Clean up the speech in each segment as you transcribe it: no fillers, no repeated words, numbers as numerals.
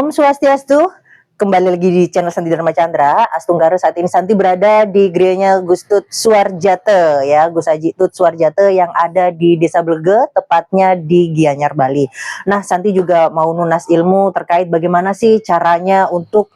Om Swastiastu, kembali lagi di channel Santi Dharma Chandra. Astunggara, saat ini Santi berada di gerenya Gus Tut Suwarjate, ya, Gus Haji Tut Suwarjate yang ada di Desa Blege, tepatnya di Gianyar, Bali. Nah, Santi juga mau nunas ilmu terkait bagaimana sih caranya untuk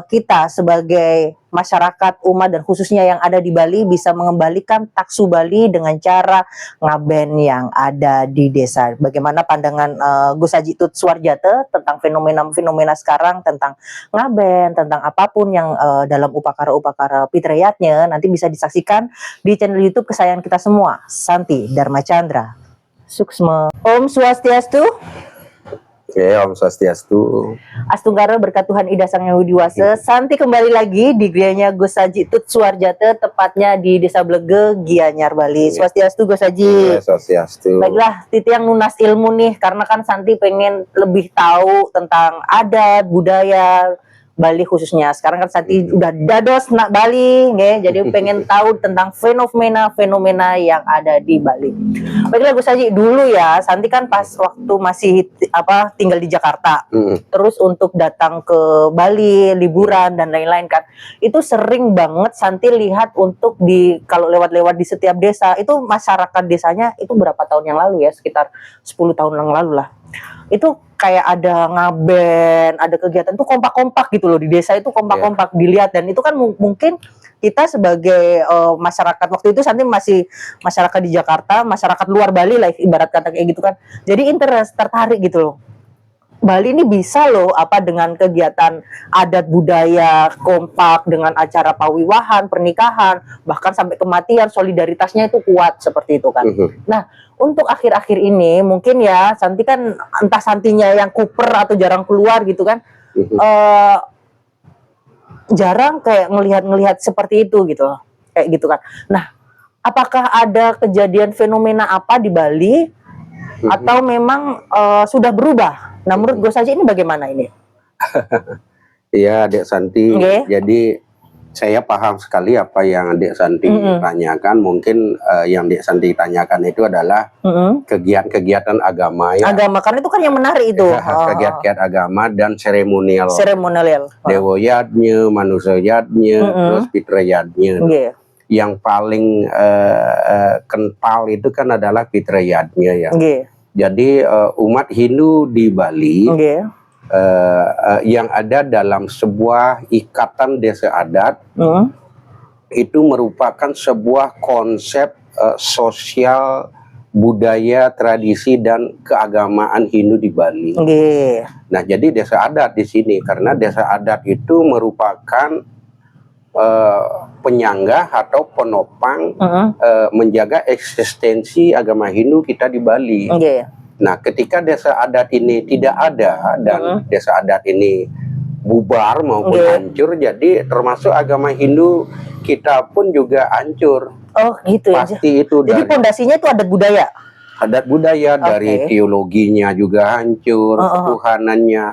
kita sebagai masyarakat umat dan khususnya yang ada di Bali bisa mengembalikan taksu Bali dengan cara ngaben yang ada di desa. Bagaimana pandangan Gus Haji Tut Suwarjate tentang fenomena-fenomena sekarang, tentang ngaben, tentang apapun yang dalam upakara-upakara Pitrayatnya, nanti bisa disaksikan di channel YouTube kesayangan kita semua, Santi Dharma Chandra. Suksma. Om Swastiastu. Oke, Om Swastiastu. Astunggara berkat Tuhan Ida Sang Yang Widiwasa. Santi kembali lagi di gerenya Gus Haji Tut Suwarjate, tepatnya di Desa Blege, Gianyar, Bali. Swastiastu, Gus Haji. Swastiastu. Baiklah, Titi yang nunas ilmu nih, karena kan Santi pengen lebih tahu tentang adat, budaya Bali khususnya. Sekarang kan Santi udah dados nak Bali, nge? Jadi pengen tahu tentang fenomena-fenomena yang ada di Bali. Baiklah Gus Haji, dulu ya, Santi kan pas waktu masih tinggal di Jakarta, terus untuk datang ke Bali, liburan dan lain-lain kan, itu sering banget Santi lihat untuk kalau lewat-lewat di setiap desa, itu masyarakat desanya itu berapa tahun yang lalu ya, sekitar 10 tahun yang lalu lah. Itu kayak ada ngaben, ada kegiatan tuh kompak-kompak gitu loh di desa, itu kompak-kompak dilihat. Dan itu kan mungkin kita sebagai masyarakat waktu itu, Santi masih masyarakat di Jakarta, masyarakat luar Bali lah ibarat kata kayak gitu kan, jadi interest, tertarik gitu loh. Bali ini bisa loh dengan kegiatan adat budaya kompak, dengan acara pawiwahan, pernikahan, bahkan sampai kematian, solidaritasnya itu kuat seperti itu kan. Nah, untuk akhir-akhir ini mungkin ya Santi kan entah Santinya yang kuper atau jarang keluar gitu kan, jarang kayak ngelihat seperti itu gitu loh, kayak gitu kan. Nah, apakah ada kejadian fenomena apa di Bali atau memang sudah berubah? Nah, menurut Gus Haji ini bagaimana ini? Iya, Dek Santi. Jadi saya paham sekali apa yang Dek Santi tanyakan. Mungkin yang Dek Santi tanyakan itu adalah kegiatan-kegiatan agama ya. Agama, karena itu kan yang menarik itu. Kegiatan agama dan seremonial. Dewoyatnya, manusiayatnya, terus Pitrayatnya. Yang paling kental itu kan adalah Pitrayatnya ya. Jadi umat Hindu di Bali yang ada dalam sebuah ikatan desa adat itu merupakan sebuah konsep sosial, budaya, tradisi dan keagamaan Hindu di Bali. Nah, jadi desa adat di sini karena desa adat itu merupakan penyangga atau penopang menjaga eksistensi agama Hindu kita di Bali. Nah, ketika desa adat ini tidak ada dan desa adat ini bubar maupun hancur, jadi termasuk agama Hindu kita pun juga hancur. Oh, gitu ya. Pasti itu. Jadi pondasinya itu adat budaya. Adat budaya dari teologinya juga hancur, ketuhanannya,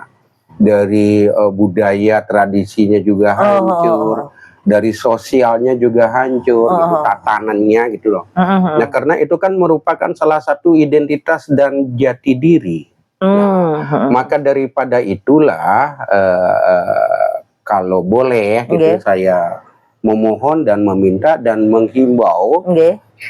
dari budaya tradisinya juga hancur. Dari sosialnya juga hancur, gitu, tatanannya gitu loh. Nah, karena itu kan merupakan salah satu identitas dan jati diri. Maka daripada itulah, kalau boleh, gitu, saya memohon dan meminta dan menghimbau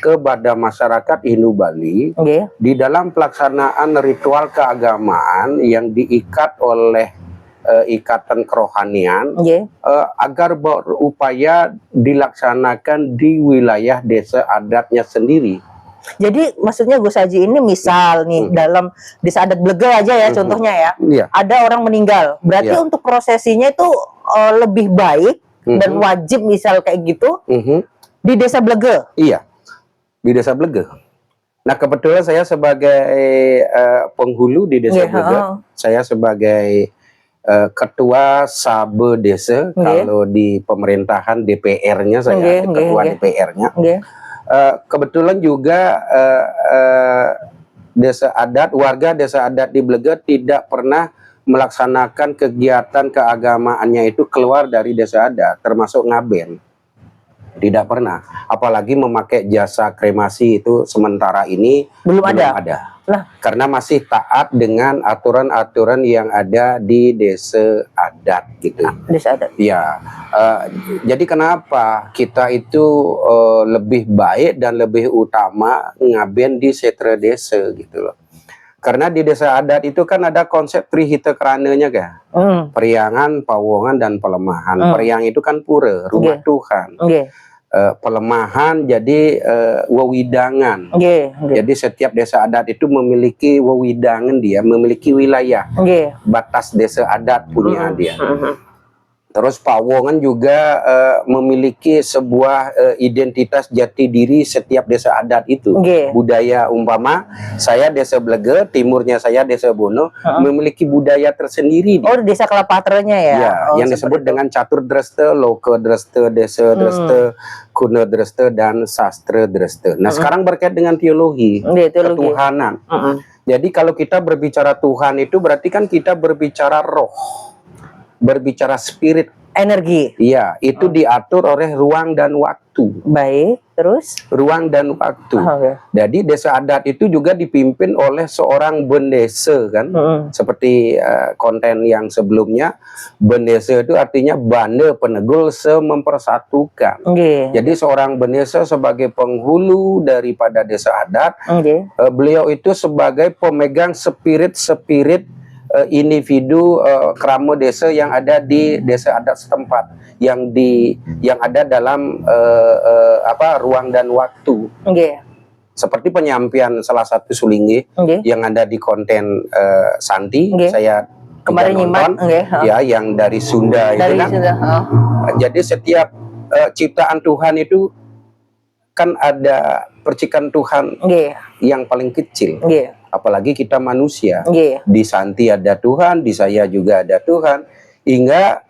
kepada masyarakat Hindu Bali di dalam pelaksanaan ritual keagamaan yang diikat oleh ikatan kerohanian agar berupaya dilaksanakan di wilayah desa adatnya sendiri. Jadi maksudnya Gus Haji ini misal nih dalam desa adat Blege aja ya contohnya ya, ada orang meninggal, berarti untuk prosesinya itu lebih baik dan wajib misal kayak gitu di desa Blege. Iya, di desa Blege. Nah, kebetulan saya sebagai penghulu di desa Blege, saya sebagai ketua Sabe Desa, kalau di pemerintahan DPR-nya saya ketua DPR-nya. Kebetulan juga desa adat, warga desa adat di Blege tidak pernah melaksanakan kegiatan keagamaannya itu keluar dari desa adat, termasuk ngaben. Tidak pernah, apalagi memakai jasa kremasi itu sementara ini belum ada. karena masih taat dengan aturan-aturan yang ada di desa adat gitu. Desa adat. Ya, jadi kenapa kita itu lebih baik dan lebih utama ngaben di setra desa gitu loh. Karena di desa adat itu kan ada konsep trihita kerananya kan. Periangan, pawongan, dan pelemahan. Periang itu kan pura, rumah Tuhan. Pelemahan jadi wewidangan. Jadi setiap desa adat itu memiliki wewidangan dia, memiliki wilayah. Batas desa adat punya dia. Terus pawongan juga memiliki sebuah identitas jati diri setiap desa adat itu. Budaya umpama saya desa Blege, timurnya saya desa Bono, memiliki budaya tersendiri. Oh, desa Kalapatranya ya? Ya, yang disebut dengan catur dreste, loke dreste, desa dreste, kuno dreste, dan sastra dreste. Nah, sekarang berkait dengan teologi, ketuhanan. Jadi kalau kita berbicara Tuhan itu berarti kan kita berbicara roh, berbicara spirit, energi. Iya, itu diatur oleh ruang dan waktu. Baik, terus? Ruang dan waktu. Jadi desa adat itu juga dipimpin oleh seorang bendesa kan, seperti konten yang sebelumnya. Bendesa itu artinya banda penegul mempersatukan. Jadi seorang bendesa sebagai penghulu daripada desa adat, beliau itu sebagai pemegang spirit individu kerama desa yang ada di desa adat setempat, yang ada dalam ruang dan waktu. Seperti penyampaian salah satu Sulinggi yang ada di konten Santi, saya kemarin nyimak, ya, yang dari Sunda itu kan. Jadi setiap ciptaan Tuhan itu kan ada percikan Tuhan yang paling kecil. Apalagi kita manusia. Di Santi ada Tuhan, di saya juga ada Tuhan. Hingga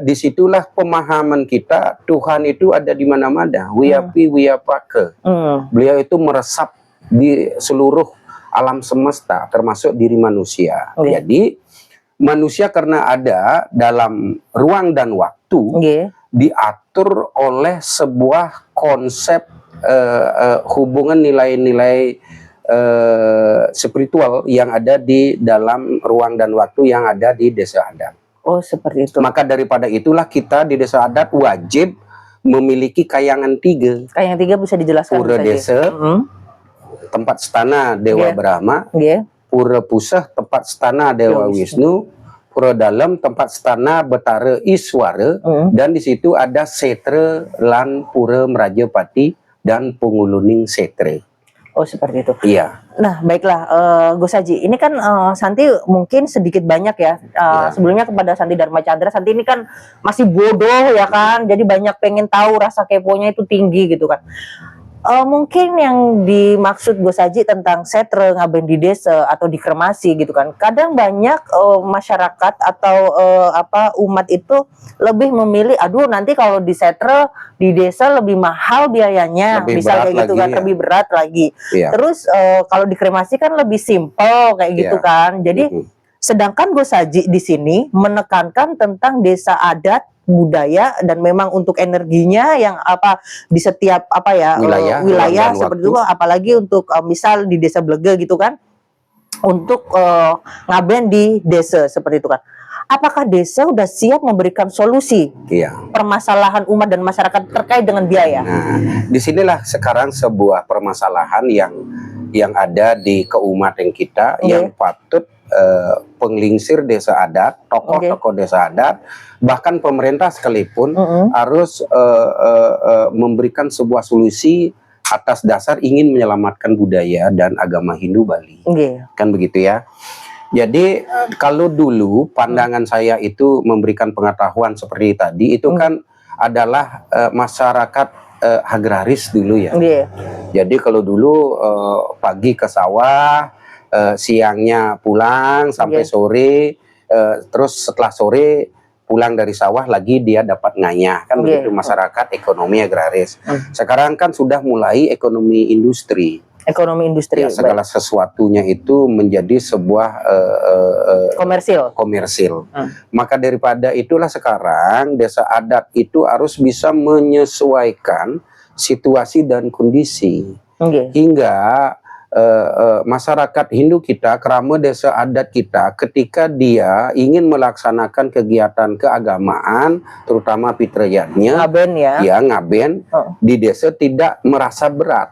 disitulah pemahaman kita Tuhan itu ada di mana-mana. Wiyapi wiyapake. Beliau itu meresap di seluruh alam semesta, termasuk diri manusia. Jadi manusia karena ada dalam ruang dan waktu, diatur oleh sebuah konsep hubungan nilai-nilai spiritual yang ada di dalam ruang dan waktu yang ada di desa adat. Oh, seperti itu. Maka daripada itulah kita di desa adat wajib memiliki kayangan 3. Kayangan 3 bisa dijelaskan? Pura desa, tempat stana Dewa Brahma. Pura pusah, tempat stana Dewa Wisnu. Pura dalam, tempat stana Betara Iswara. Dan di situ ada setre lan pura Merajapati dan penguluning setre. Oh, seperti itu. Iya. Nah, baiklah, Gus Haji. Ini kan Santi mungkin sedikit banyak ya. Sebelumnya kepada Santi Dharma Chandra, Santi ini kan masih bodoh ya kan. Jadi banyak pengen tahu, rasa keponya itu tinggi gitu kan. Mungkin yang dimaksud Gus Haji tentang setre ngaben di desa atau dikremasi gitu kan. Kadang banyak masyarakat atau umat itu lebih memilih, aduh nanti kalau di setre di desa lebih mahal biayanya, misalnya kayak gitu kan, lebih berat lagi. Terus kalau dikremasi kan lebih simple kayak gitu kan. Jadi sedangkan Gus Haji di sini menekankan tentang desa adat, budaya, dan memang untuk energinya yang di setiap wilayah seperti itu, apalagi untuk misal di desa Blege gitu kan, untuk ngaben di desa seperti itu kan. Apakah desa udah siap memberikan solusi permasalahan umat dan masyarakat terkait dengan biaya? Nah, disinilah sekarang sebuah permasalahan yang ada di keumatan kita yang patut penglingsir desa adat, tokoh-tokoh desa adat, bahkan pemerintah sekalipun harus memberikan sebuah solusi atas dasar ingin menyelamatkan budaya dan agama Hindu Bali. Kan begitu ya. Jadi kalau dulu pandangan saya itu memberikan pengetahuan seperti tadi, itu kan adalah masyarakat agraris dulu ya. Jadi kalau dulu pagi ke sawah, siangnya pulang sampai sore, terus setelah sore pulang dari sawah lagi dia dapat nganyah, kan begitu masyarakat ekonomi agraris. Sekarang kan sudah mulai ekonomi industri. Ya, segala sesuatunya itu menjadi sebuah komersil. Maka daripada itulah sekarang desa adat itu harus bisa menyesuaikan situasi dan kondisi, hingga masyarakat Hindu kita, kerama desa adat kita, ketika dia ingin melaksanakan kegiatan keagamaan, terutama fitriyatnya, Ngaben ya. ya ngaben di desa tidak merasa berat.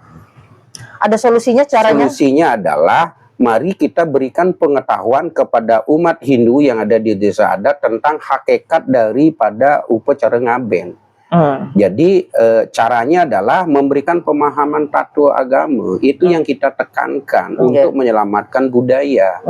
Ada solusinya caranya? Solusinya adalah mari kita berikan pengetahuan kepada umat Hindu yang ada di desa adat tentang hakikat daripada upacara ngaben. Jadi caranya adalah memberikan pemahaman tattwa agama. Itu yang kita tekankan untuk menyelamatkan budaya.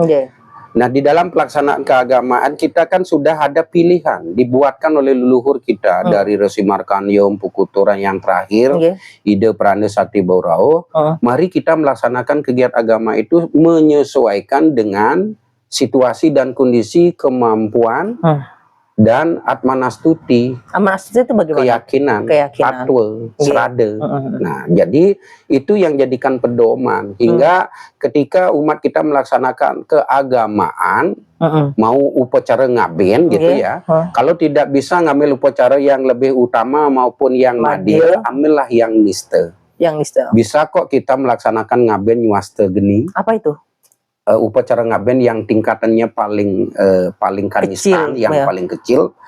Nah, di dalam pelaksanaan keagamaan kita kan sudah ada pilihan dibuatkan oleh leluhur kita dari Resi Markandeya, Empu Kuturan yang terakhir, Ida Prana Sakti Baurao. Mari kita melaksanakan kegiatan agama itu menyesuaikan dengan situasi dan kondisi kemampuan dan atmanastuti, Atmanastuti itu bagaimana? keyakinan. Tatwa, serada. Nah, jadi itu yang jadikan pedoman hingga ketika umat kita melaksanakan keagamaan, mau upacara ngaben gitu ya. Kalau tidak bisa ngambil upacara yang lebih utama maupun yang madya, ambillah yang nista. Yang nista. Bisa kok kita melaksanakan ngaben nyuasta geni. Apa itu? Upacara ngaben yang tingkatannya paling kanistan, yang paling kecil,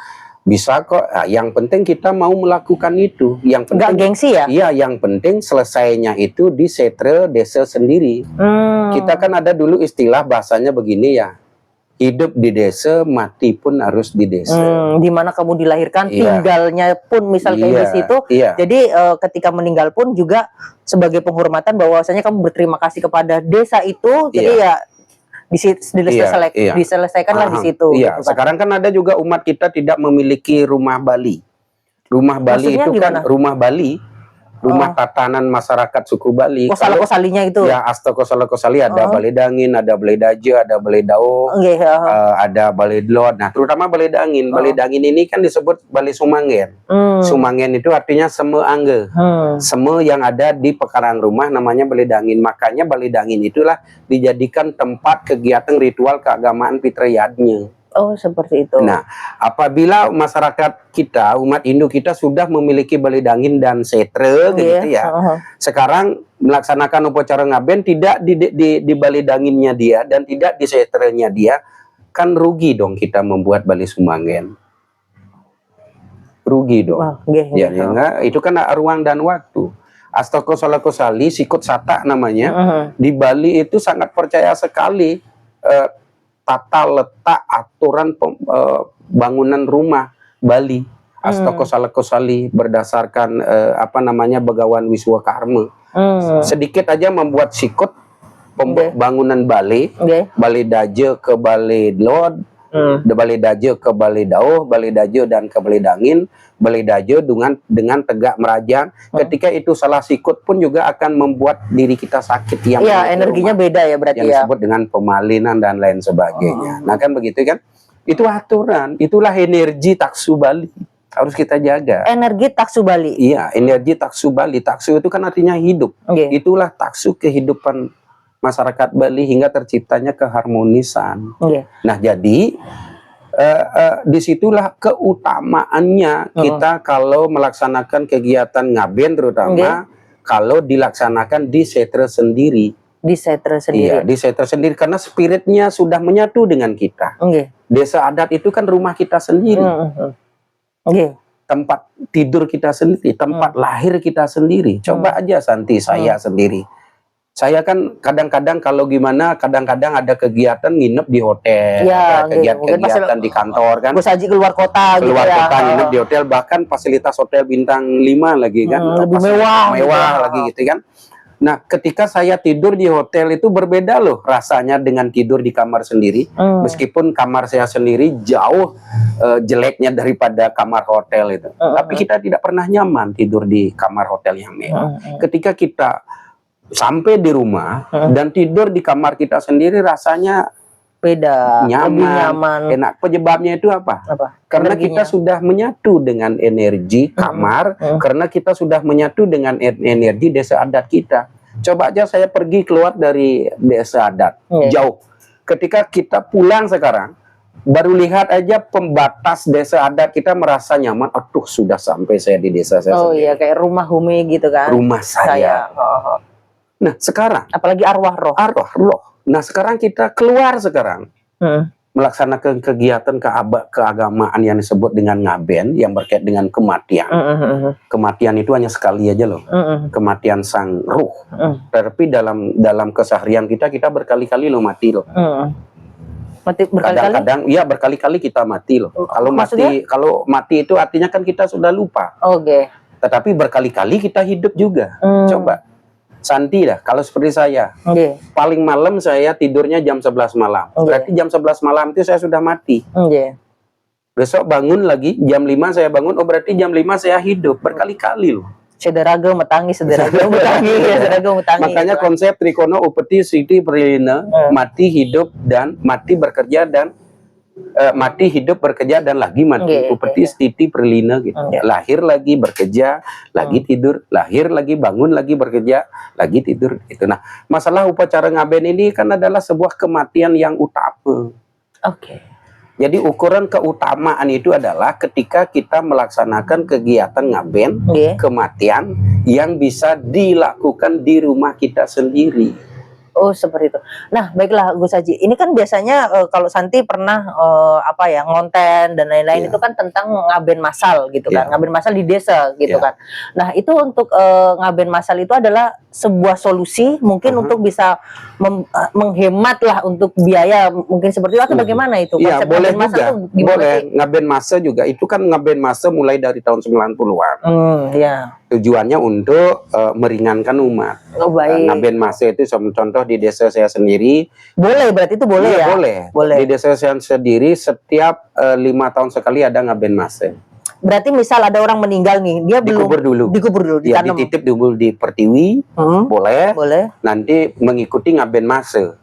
bisa kok. Yang penting kita mau melakukan itu. Yang penting nggak gengsi ya? Iya, yang penting selesainya itu di setra desa sendiri. Kita kan ada dulu istilah bahasanya begini ya, hidup di desa, mati pun harus di desa. Di mana kamu dilahirkan, tinggalnya pun misal kayak di situ. Jadi ketika meninggal pun juga sebagai penghormatan bahwasanya kamu berterima kasih kepada desa itu. Jadi ya diselesaikanlah di situ. Iya. Gitu kan. Sekarang kan ada juga umat kita tidak memiliki rumah Bali. Rumah Bali maksudnya itu gimana? kan rumah Bali, rumah tatanan masyarakat suku Bali. Kosala-kosalinya itu. Ya, asta kosala-kosali ada balai dangin, ada balai daja, ada balai dao, ada balai dlot. Nah, terutama balai dangin. Balai dangin ini kan disebut balai sumangen. Sumangen itu artinya seme angge. Seme yang ada di pekarangan rumah namanya balai dangin. Makanya balai dangin itulah dijadikan tempat kegiatan ritual keagamaan fitriyatnya. Oh, seperti itu. Nah, apabila masyarakat kita, umat Hindu kita sudah memiliki balai dangin dan setra gitu ya. Sekarang melaksanakan upacara ngaben tidak di balai danginnya dia dan tidak di setranya dia, kan rugi dong kita membuat balai sumangen. Rugi dong. Ya, enggak, itu kan ruang dan waktu. Asta kosala kosali, sikut sata namanya. Di Bali itu sangat percaya sekali tata letak aturan bangunan rumah Bali. Asta kosala kosali berdasarkan Begawan Wiswa Karma. Sedikit aja membuat sikut bangunan balai, balai daja ke balai dlot, balai daja ke balai dao, balai daja dan ke balai dangin, balai daja dengan tegak merajang. Ketika itu salah sikut pun juga akan membuat diri kita sakit yang energinya beda ya berarti yang disebut dengan pemalinan dan lain sebagainya. Nah kan begitu kan, itu aturan, itulah energi taksu Bali, harus kita jaga. Energi taksu Bali. Iya, energi taksu Bali. Taksu itu kan artinya hidup. Itulah taksu kehidupan masyarakat Bali hingga terciptanya keharmonisan. Nah jadi disitulah keutamaannya kita kalau melaksanakan kegiatan ngaben, terutama kalau dilaksanakan di setra sendiri. Di setra sendiri. Iya, di setra sendiri karena spiritnya sudah menyatu dengan kita. Desa adat itu kan rumah kita sendiri. Tempat tidur kita sendiri, tempat lahir kita sendiri. Coba aja Santi, saya sendiri. Saya kan kadang-kadang kalau gimana, kadang-kadang ada kegiatan nginep di hotel, ada kegiatan di kantor kan. Saji keluar kota gitu ya. Kota nginep di hotel, bahkan fasilitas hotel bintang 5 lagi kan. Lebih mewah lagi gitu kan. Nah, ketika saya tidur di hotel itu berbeda loh rasanya dengan tidur di kamar sendiri. Meskipun kamar saya sendiri jauh jeleknya daripada kamar hotel itu. Tapi kita tidak pernah nyaman tidur di kamar hotel yang mewah. Ketika kita sampai di rumah dan tidur di kamar kita sendiri rasanya beda, nyaman, lebih nyaman. Enak. Penyebabnya itu apa? Karena kita sudah menyatu dengan energi kamar, karena kita sudah menyatu dengan energi desa adat kita. Coba aja saya pergi keluar dari desa adat, jauh. Ketika kita pulang sekarang, baru lihat aja pembatas desa adat kita merasa nyaman. Aduh, sudah sampai saya di desa saya sendiri. Iya, kayak rumah Humi gitu kan. Rumah saya. Nah, sekarang apalagi arwah roh. roh. Nah, sekarang kita keluar sekarang. Hmm. Melaksanakan kegiatan keagamaan yang disebut dengan ngaben yang berkait dengan kematian. Kematian itu hanya sekali aja loh. Kematian sang ruh. Tapi dalam keseharian kita berkali-kali loh mati loh. Mati berkali-kali? Kadang-kadang ya berkali-kali kita mati loh. Kalau mati itu artinya kan kita sudah lupa. Oke. Tetapi berkali-kali kita hidup juga. Coba Santi dah, kalau seperti saya, paling malam saya tidurnya jam 11 malam. Berarti jam 11 malam itu saya sudah mati. Besok bangun lagi, jam 5 saya bangun, oh berarti jam 5 saya hidup. Berkali-kali loh. Sederhaga metangi. Makanya konsep Trikono Upeti Siti Prilina, mati hidup dan mati bekerja dan mati hidup bekerja dan lagi mati. Upeti Siti Prilina gitu. Lahir lagi bekerja, lagi tidur, lahir lagi bangun lagi bekerja, lagi tidur gitu. Nah, masalah upacara ngaben ini kan adalah sebuah kematian yang utama. Jadi ukuran keutamaan itu adalah ketika kita melaksanakan kegiatan ngaben, kematian yang bisa dilakukan di rumah kita sendiri. Oh, seperti itu. Nah, baiklah Gus Haji. Ini kan biasanya kalau Santi pernah ngonten dan lain-lain itu kan tentang ngaben massal gitu kan. Ngaben massal di desa gitu kan. Nah, itu untuk ngaben massal itu adalah sebuah solusi mungkin untuk bisa menghemat lah untuk biaya mungkin seperti itu atau bagaimana itu? Iya, boleh juga. Boleh. Ngaben massa juga itu kan ngaben massa mulai dari tahun 90-an. Tujuannya untuk meringankan umat. Ngaben massa itu contoh di desa saya sendiri. Boleh, berarti itu boleh ya? Boleh. Di desa saya sendiri setiap 5 tahun sekali ada ngaben massa. Berarti misal ada orang meninggal nih, dia dikubur dulu, ditanam. dititip dulu di pertiwi, boleh. Nanti mengikuti ngaben massa.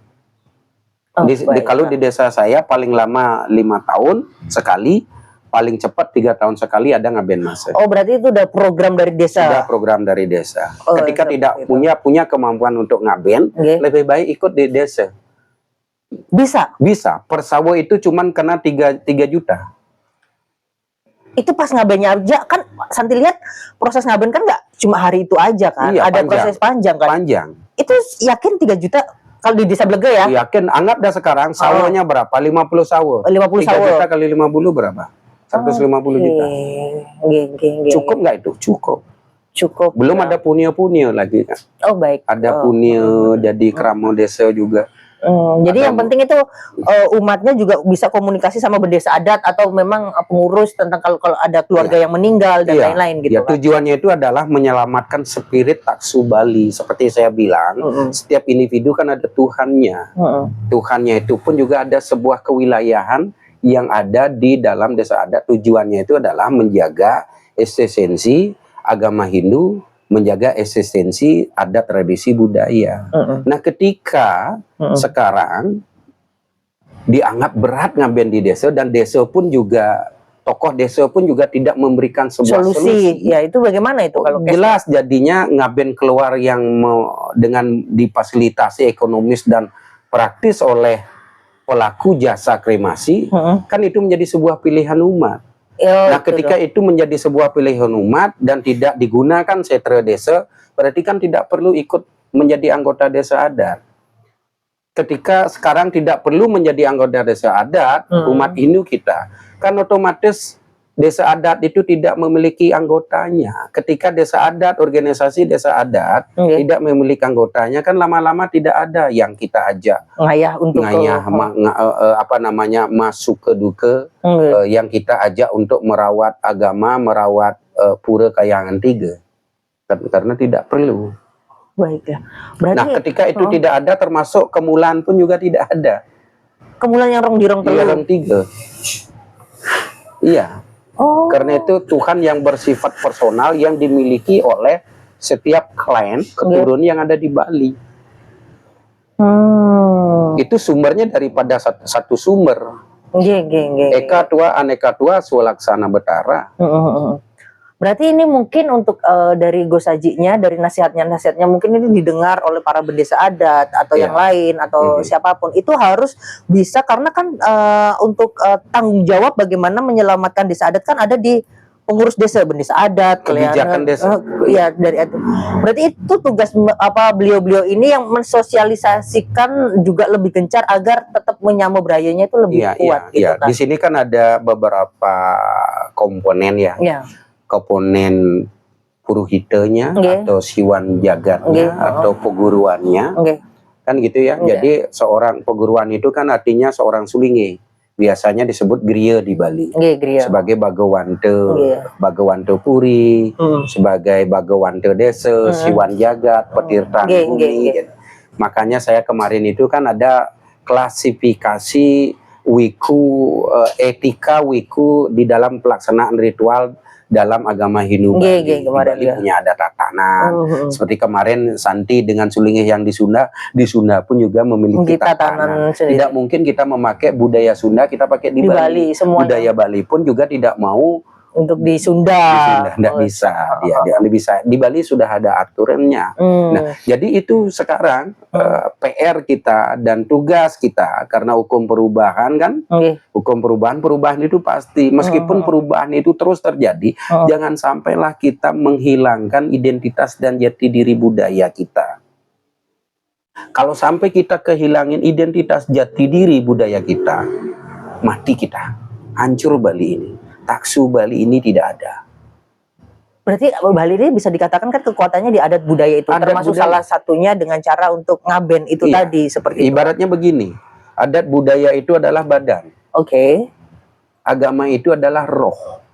Kalau di desa saya paling lama 5 tahun sekali, paling cepat 3 tahun sekali ada ngaben massa. Oh, berarti itu udah program dari desa. Sudah program dari desa. Ketika tidak punya kemampuan untuk ngaben, lebih baik ikut di desa. Bisa. Per sawo itu cuman kena 3 juta. Itu pas ngabennya aja kan Santi lihat proses ngaben kan nggak cuma hari itu aja kan, ada proses panjang kan. Itu yakin 3 juta kalau di desa Blega ya? Yakin, anggap dah sekarang sawonya berapa? 50 sawo. 50 3 sawo. juta kali 50 berapa? 150 juta. Cukup nggak itu? Cukup. Belum ada punya lagi kan. Oh, baik. Ada punya jadi kramo desa juga. Jadi yang penting itu umatnya juga bisa komunikasi sama bendesa adat atau memang pengurus tentang kalau ada keluarga yang meninggal dan lain-lain gitu kan. Tujuannya itu adalah menyelamatkan spirit taksu Bali. Seperti saya bilang, setiap individu kan ada Tuhannya. Tuhannya itu pun juga ada sebuah kewilayahan yang ada di dalam desa adat. Tujuannya itu adalah menjaga esensi agama Hindu, menjaga eksistensi adat tradisi budaya. Nah, ketika sekarang dianggap berat ngaben di desa dan desa pun juga tokoh desa pun juga tidak memberikan sebuah solusi. Ya, itu bagaimana itu kalau jelas jadinya ngaben keluar yang dengan difasilitasi ekonomis dan praktis oleh pelaku jasa kremasi, kan itu menjadi sebuah pilihan umat. Nah, ketika itu menjadi sebuah pilihan umat dan tidak digunakan setra desa, berarti kan tidak perlu ikut menjadi anggota desa adat. Ketika sekarang tidak perlu menjadi anggota desa adat, umat Hindu kita, kan otomatis desa adat itu tidak memiliki anggotanya. Ketika desa adat, organisasi desa adat tidak memiliki anggotanya, kan lama-lama tidak ada yang kita ajak masuk ke duka, yang kita ajak untuk merawat agama, merawat pura Kahyangan 3, karena tidak perlu. Baik ya. Berarti, nah, ketika itu tidak ada, termasuk kemulan pun juga tidak ada. Kemulan yang rong dirong telu. Rong 3. Iya. Karena itu Tuhan yang bersifat personal yang dimiliki oleh setiap klan keturunan yang ada di Bali. Itu sumbernya daripada satu sumber. Eka tua aneka tua swalaksana betara. Berarti ini mungkin untuk dari Gus Hajinya, dari nasihatnya mungkin ini didengar oleh para bendesa adat atau yang lain atau siapapun. Itu harus bisa, karena kan untuk tanggung jawab bagaimana menyelamatkan desa adat kan ada di pengurus desa adat, Kebijakan desa. Iya, dari itu. Berarti itu tugas beliau-beliau ini yang mensosialisasikan juga lebih gencar agar tetap menyambung budayanya itu lebih kuat gitu kan. Di sini kan ada beberapa komponen ya. Iya. Komponen puruhitanya atau siwan jagatnya atau peguruannya. Kan gitu ya. Jadi seorang peguruan itu kan artinya seorang sulinge. Biasanya disebut griya di Bali. Sebagai bagawante, bagawante puri, sebagai bagawante desa, siwan jagat, petirtan bumi. Makanya saya kemarin itu kan ada klasifikasi wiku, etika wiku di dalam pelaksanaan ritual dalam agama Hindu Bali. Bali punya ada tatanan. Seperti kemarin Santi dengan Sulingeh yang di Sunda pun juga memiliki tatanan. Tidak mungkin kita memakai budaya Sunda kita pakai di Bali. Budaya Bali pun juga tidak mau untuk di Sunda. Tidak bisa. Dia bisa. Di Bali sudah ada aturannya. Nah, jadi itu sekarang PR kita dan tugas kita karena hukum perubahan kan. Hukum perubahan itu pasti meskipun perubahan itu terus terjadi, jangan sampailah kita menghilangkan identitas dan jati diri budaya kita. Kalau sampai kita kehilangan identitas jati diri budaya kita, mati kita. Hancur Bali ini. Taksu Bali ini tidak ada. Berarti Bali ini bisa dikatakan kan kekuatannya di adat budaya itu, termasuk salah satunya dengan cara untuk ngaben itu tadi seperti ibaratnya begini, adat budaya itu adalah badan. Agama itu adalah roh.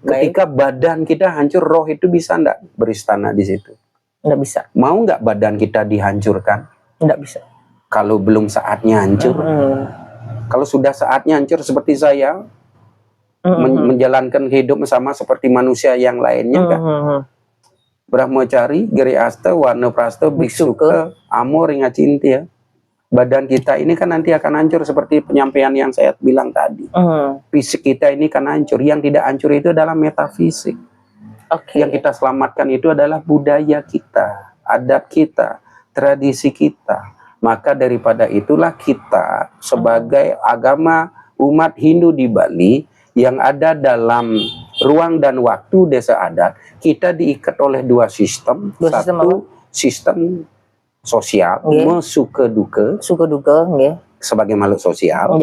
Ketika badan kita hancur, roh itu bisa enggak beristana di situ? Enggak bisa. Mau nggak badan kita dihancurkan? Enggak bisa. Kalau belum saatnya hancur. Kalau sudah saatnya hancur seperti saya, menjalankan hidup sama seperti manusia yang lainnya kan. Brahmacari, Giri Asta, Warna Prasta, Biksuka, Amor, Ringa Cinti ya. Badan kita ini kan nanti akan hancur seperti penyampaian yang saya bilang tadi. Fisik kita ini kan hancur. Yang tidak hancur itu adalah metafisik. Yang kita selamatkan itu adalah budaya kita, adat kita, tradisi kita. Maka daripada itulah kita sebagai agama umat Hindu di Bali yang ada dalam ruang dan waktu desa adat, kita diikat oleh dua sistem. Satu sistem sosial, suka duka sebagai makhluk sosial.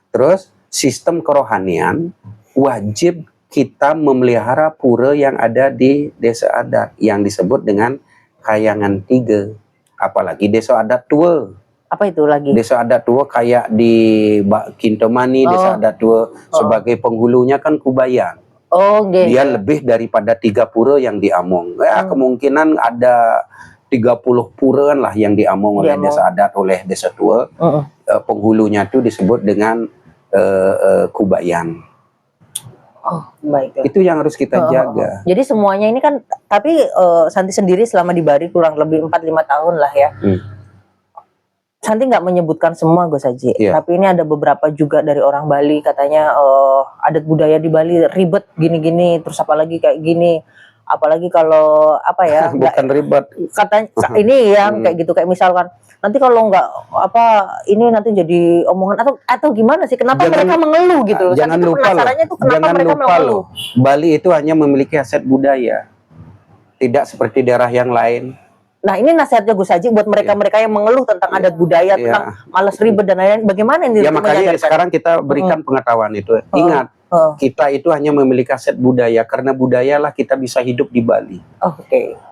Terus sistem kerohanian, wajib kita memelihara pura yang ada di desa adat yang disebut dengan Kayangan Tiga. Apalagi desa adat tua. Apa itu lagi? Desa adat tua kayak di Kintomani, desa adat tua sebagai penghulunya kan Kubayan. Dia lebih daripada 3 pura yang diamong. Kemungkinan ada 30 pura lah yang diamong oleh desa adat, oleh desa tua. Penghulunya itu disebut dengan Kubayan. Itu yang harus kita jaga. Jadi semuanya ini kan, tapi Santi sendiri selama di Bali kurang lebih 4-5 tahun lah ya. Santi nggak menyebutkan semua Gus Haji, tapi ini ada beberapa juga dari orang Bali katanya adat budaya di Bali ribet gini-gini, terus apalagi kayak gini, apalagi kalau apa ya? Bukan ribet. Katanya ini yang kayak gitu, kayak misalkan nanti kalau nggak apa ini nanti jadi omongan atau gimana sih? Kenapa mereka mengeluh gitu? Jangan lupa loh. Bali itu hanya memiliki aset budaya, tidak seperti daerah yang lain. Nah ini nasihatnya Gus Haji buat mereka-mereka yang mengeluh tentang adat budaya, tentang malas ribet dan lain-lain. Bagaimana ini? Ya makanya sekarang kita berikan pengetahuan itu. Ingat, kita itu hanya memiliki aset budaya, karena budayalah kita bisa hidup di Bali.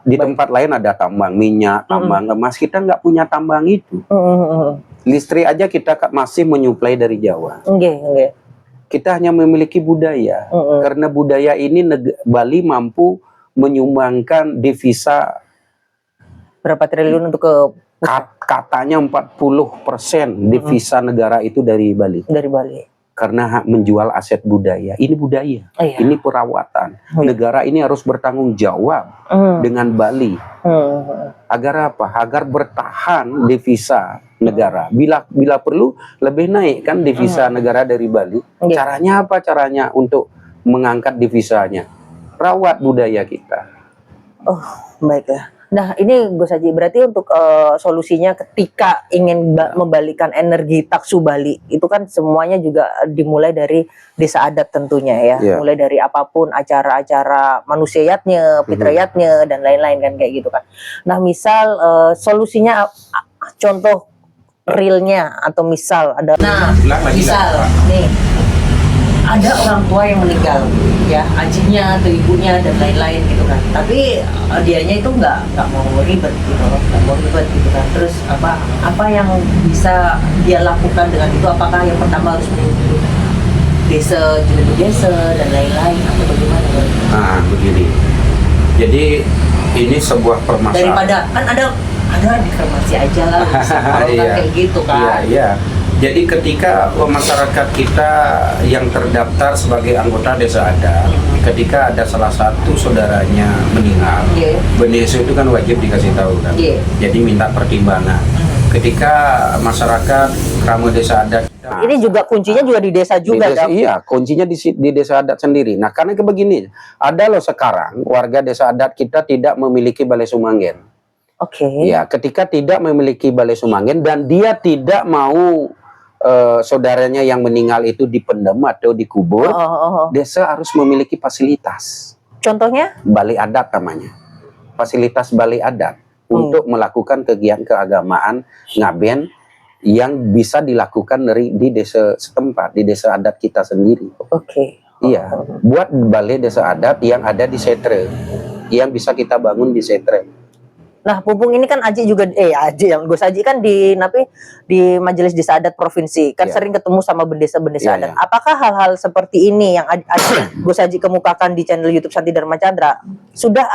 Di tempat lain ada tambang minyak, tambang emas, kita nggak punya tambang itu. Listrik aja kita masih menyuplai dari Jawa. Kita hanya memiliki budaya, karena budaya ini Bali mampu menyumbangkan devisa berapa triliun untuk ke katanya 40% devisa negara itu dari Bali. Karena menjual aset budaya. Ini budaya, ini perawatan. Negara ini harus bertanggung jawab dengan Bali. Agar apa? Agar bertahan devisa negara. Bila perlu lebih naik kan devisa negara dari Bali. Caranya apa? Caranya untuk mengangkat devisanya. Rawat budaya kita. Baiklah. Nah, ini Gus Haji, berarti untuk solusinya ketika ingin membalikkan energi Taksu Bali, itu kan semuanya juga dimulai dari desa adat tentunya ya. Iya. Mulai dari apapun acara-acara manusiatnya, fitriyatnya dan lain-lain kan kayak gitu kan. Nah, misal solusinya contoh realnya atau misal ada misal nih ada orang tua yang meninggal ya, ajinya atau ibunya dan lain-lain gitu kan, tapi dianya itu nggak mau ribet gitu, nggak mau ribet gitu kan. Terus apa yang bisa dia lakukan dengan itu? Apakah yang pertama harus mengunjungi desa, juru desa dan lain-lain, atau bagaimana? Nah, begini. Jadi ini sebuah permasalahan. Daripada kan ada di kremasi aja lah, Iya. kayak gitu kan. Iya. Jadi ketika masyarakat kita yang terdaftar sebagai anggota desa adat, ketika ada salah satu saudaranya meninggal, desa itu kan wajib dikasih tahu kan. Jadi minta pertimbangan. Ketika masyarakat kamu desa adat, ini juga kuncinya juga di desa juga, di desa, iya, kuncinya di desa adat sendiri. Nah, karena begini, ada loh sekarang warga desa adat kita tidak memiliki balai sumanggen. Oke. Ya, ketika tidak memiliki balai sumanggen dan dia tidak mau saudaranya yang meninggal itu dipendam atau dikubur, desa harus memiliki fasilitas. Contohnya? Balai adat namanya. Fasilitas balai adat untuk melakukan kegiatan keagamaan ngaben yang bisa dilakukan di desa setempat, di desa adat kita sendiri. Oke. Iya, buat balai desa adat yang ada di Setre, yang bisa kita bangun di Setre. Nah, Pupung ini kan Aji juga yang Gus Aji kan di Majelis Desa Adat Provinsi kan sering ketemu sama bendesa-bendesa adat. Apakah hal-hal seperti ini yang Gus Aji kemukakan di channel YouTube Santi Dharma Chandra sudah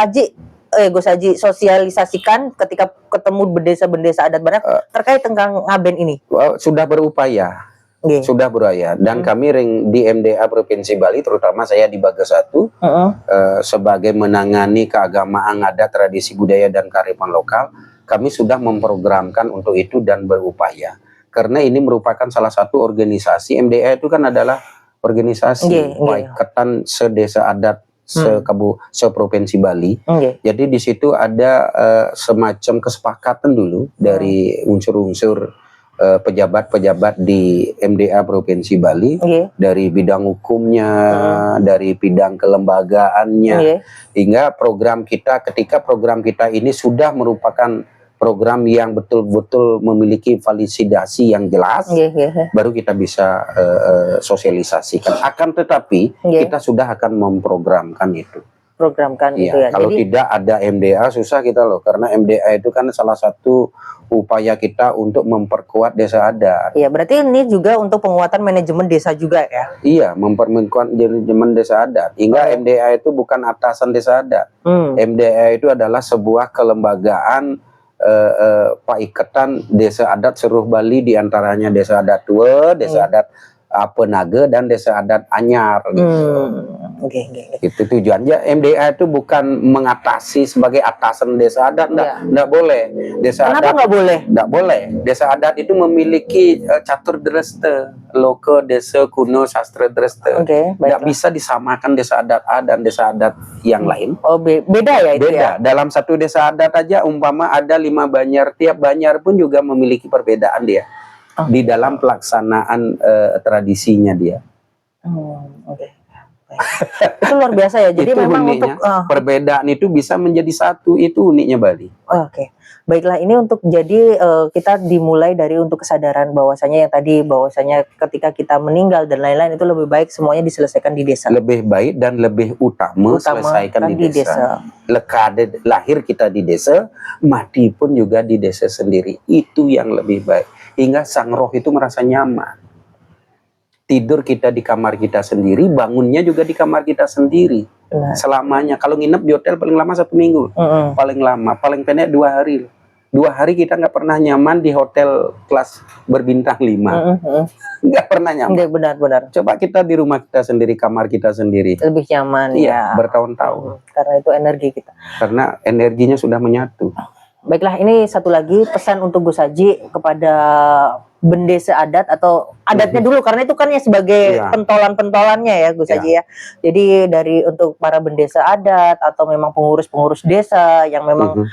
Gus Aji sosialisasikan ketika ketemu bendesa-bendesa adat banyak terkait tentang ngaben ini? Sudah berupaya. Sudah berupaya dan kami di MDA Provinsi Bali, terutama saya di Bagas 1 sebagai menangani keagamaan adat, tradisi budaya dan kearifan lokal, kami sudah memprogramkan untuk itu dan berupaya karena ini merupakan salah satu organisasi. MDA itu kan adalah organisasi Paikatan Sedesa Adat seprovinsi Bali. Jadi di situ ada semacam kesepakatan dulu dari unsur-unsur pejabat-pejabat di MDA Provinsi Bali, dari bidang hukumnya, dari bidang kelembagaannya, hingga ketika program kita ini sudah merupakan program yang betul-betul memiliki validasi yang jelas, baru kita bisa sosialisasikan. Akan tetapi kita sudah akan memprogramkan itu. Itu ya. Kalau tidak ada MDA susah kita loh, karena MDA itu kan salah satu upaya kita untuk memperkuat desa adat. Iya, berarti ini juga untuk penguatan manajemen desa juga ya? Iya, memperkuat manajemen desa adat. Hingga MDA itu bukan atasan desa adat. MDA itu adalah sebuah kelembagaan paikatan desa adat seluruh Bali, diantaranya desa adat Tua, desa adat Apenaga dan desa adat Anyar gitu. Itu tujuannya. MDA itu bukan mengatasi sebagai atasan desa adat, enggak boleh. Desa Kenapa adat nggak boleh? Enggak boleh. Desa adat itu memiliki catur dreste, loke desa kuno sastra dreste. Enggak bisa disamakan desa adat A dan desa adat yang lain. Oh, beda ya itu ya? Dalam satu desa adat aja umpama ada 5 banjar, tiap banjar pun juga memiliki perbedaan dia. Di dalam pelaksanaan tradisinya dia. Itu luar biasa ya. Jadi itu memang uniknya, untuk perbedaan itu bisa menjadi satu, itu uniknya Bali. Baiklah, ini untuk jadi kita dimulai dari untuk kesadaran bahwasanya yang tadi bahwasanya ketika kita meninggal dan lain-lain itu lebih baik semuanya diselesaikan di desa. Lebih baik dan lebih utama selesaikan di desa. Lekade lahir kita di desa, mati pun juga di desa sendiri. Itu yang lebih baik. Hingga sang roh itu merasa nyaman. Tidur kita di kamar kita sendiri, bangunnya juga di kamar kita sendiri. Selamanya. Kalau nginep di hotel paling lama 1 minggu. Paling lama, paling pendek 2 hari. 2 hari kita nggak pernah nyaman di hotel kelas berbintang 5. Nggak pernah nyaman. Benar-benar. Coba kita di rumah kita sendiri, kamar kita sendiri. Lebih nyaman ya. Bertahun-tahun. Karena itu energi kita. Karena energinya sudah menyatu. Baiklah, ini satu lagi pesan untuk Gus Haji kepada bendesa adat atau adatnya dulu, karena itu kan ya sebagai Iya. pentolan-pentolannya ya Gus Haji ya. Jadi dari untuk para bendesa adat atau memang pengurus-pengurus desa yang memang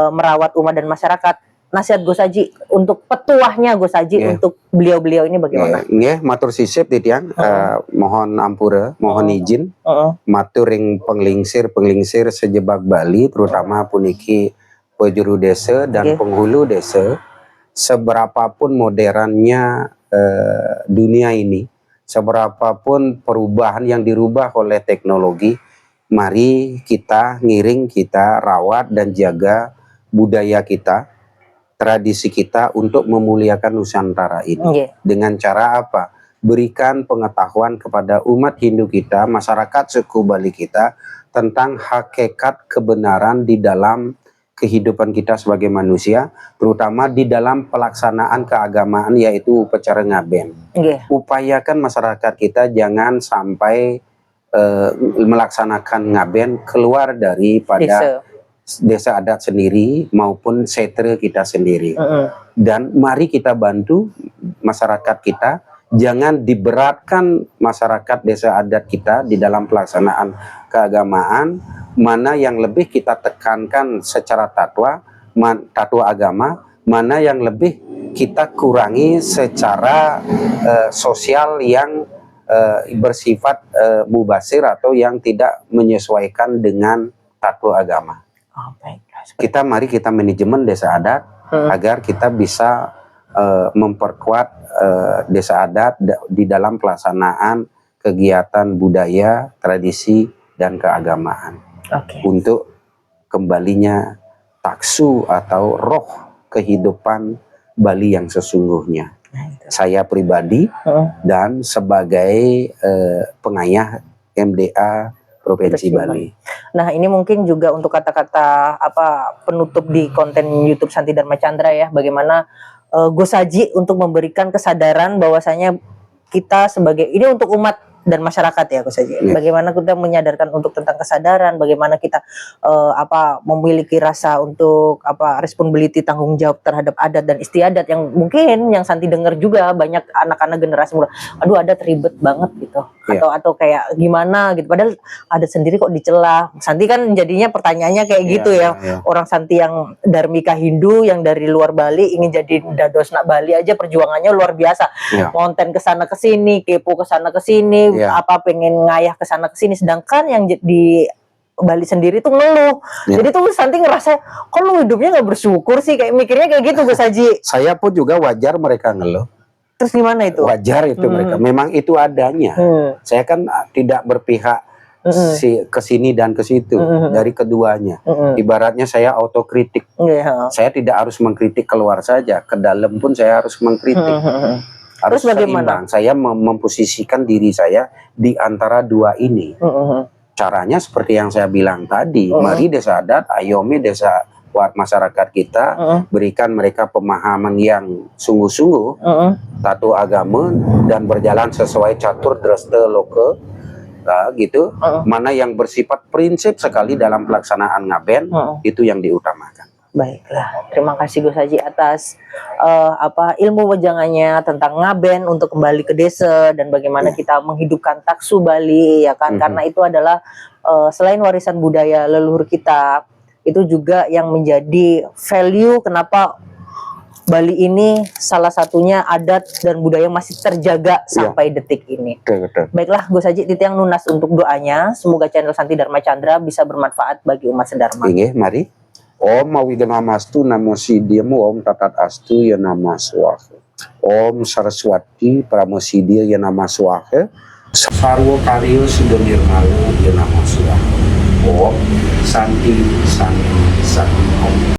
merawat umat dan masyarakat, nasihat Gus Haji untuk petuahnya Gus Haji untuk beliau-beliau ini bagaimana? Nggih, matur sisip titian, mohon ampura, mohon izin, matur ing penglingsir sejebak Bali, terutama puniki penjuru desa dan penghulu desa. Seberapapun modernnya dunia ini, seberapapun perubahan yang dirubah oleh teknologi, mari kita ngiring, kita rawat dan jaga budaya kita, tradisi kita untuk memuliakan Nusantara ini. Dengan cara apa? Berikan pengetahuan kepada umat Hindu kita, masyarakat suku Bali kita, tentang hakikat kebenaran di dalam kehidupan kita sebagai manusia, terutama di dalam pelaksanaan keagamaan, yaitu upacara ngaben. Upayakan masyarakat kita jangan sampai melaksanakan ngaben keluar daripada desa adat sendiri maupun setre kita sendiri. Dan mari kita bantu masyarakat kita, jangan diberatkan masyarakat desa adat kita di dalam pelaksanaan keagamaan. Mana yang lebih kita tekankan secara tatwa agama, mana yang lebih kita kurangi secara sosial yang bersifat mubasir atau yang tidak menyesuaikan dengan tatwa agama. Mari kita manajemen desa adat agar kita bisa memperkuat desa adat di dalam pelaksanaan kegiatan budaya, tradisi, dan keagamaan. Untuk kembalinya taksu atau roh kehidupan Bali yang sesungguhnya. Saya pribadi dan sebagai pengayah MDA Provinsi Bali. Nah, ini mungkin juga untuk kata-kata penutup di konten YouTube Santi Dharma Chandra ya, bagaimana Gus Haji untuk memberikan kesadaran bahwasanya kita sebagai ini untuk umat dan masyarakat ya Gus Haji. Bagaimana kita menyadarkan untuk tentang kesadaran, bagaimana kita memiliki rasa untuk responsibility, tanggung jawab terhadap adat dan istiadat yang mungkin yang Santi dengar juga banyak anak-anak generasi muda, aduh adat ribet banget gitu. Atau kayak gimana gitu. Padahal adat sendiri kok dicela. Santi kan jadinya pertanyaannya kayak gitu ya. Orang Santi yang Dharmika Hindu yang dari luar Bali ingin jadi dadosna Bali aja perjuangannya luar biasa. Konten kesana kesini, kepo kesana kesini, pengen ngayah kesana kesini, sedangkan yang di Bali sendiri tuh ngeluh. Jadi tuh Santi ngerasa kok lu hidupnya nggak bersyukur sih, kayak mikirnya kayak gitu Gus Haji. Saya pun juga wajar mereka ngeluh. Terus gimana itu? Wajar itu mereka, memang itu adanya. Saya kan tidak berpihak ke sini dan ke situ, dari keduanya. Ibaratnya saya autokritik. Saya tidak harus mengkritik keluar saja, ke dalam pun saya harus mengkritik. Harus seimbang. Saya memposisikan diri saya di antara dua ini. Caranya seperti yang saya bilang tadi, mari desa adat, ayomi desa masyarakat kita, berikan mereka pemahaman yang sungguh-sungguh, tato agama, dan berjalan sesuai catur drasta loka, gitu. Mana yang bersifat prinsip sekali dalam pelaksanaan ngaben, itu yang diutamakan. Baiklah, terima kasih Gus Haji atas ilmu wejangannya tentang ngaben untuk kembali ke desa dan bagaimana kita menghidupkan taksu Bali ya kan, karena itu adalah selain warisan budaya leluhur kita, itu juga yang menjadi value kenapa Bali ini salah satunya adat dan budaya masih terjaga sampai detik ini. Baiklah Gus Haji, titiang nunas untuk doanya, semoga channel Santi Dharma Chandra bisa bermanfaat bagi umat sedharma. Mari. Om Mawigamastu Namo Siddhiyamu Om Tatat Astu Ya Nama Swaha. Om Saraswati Pramosidya Ya Nama Swaha. Sarwo Karyo Sudah Nirmala Ya Nama Swaha. Om Santi Santi Santi Om.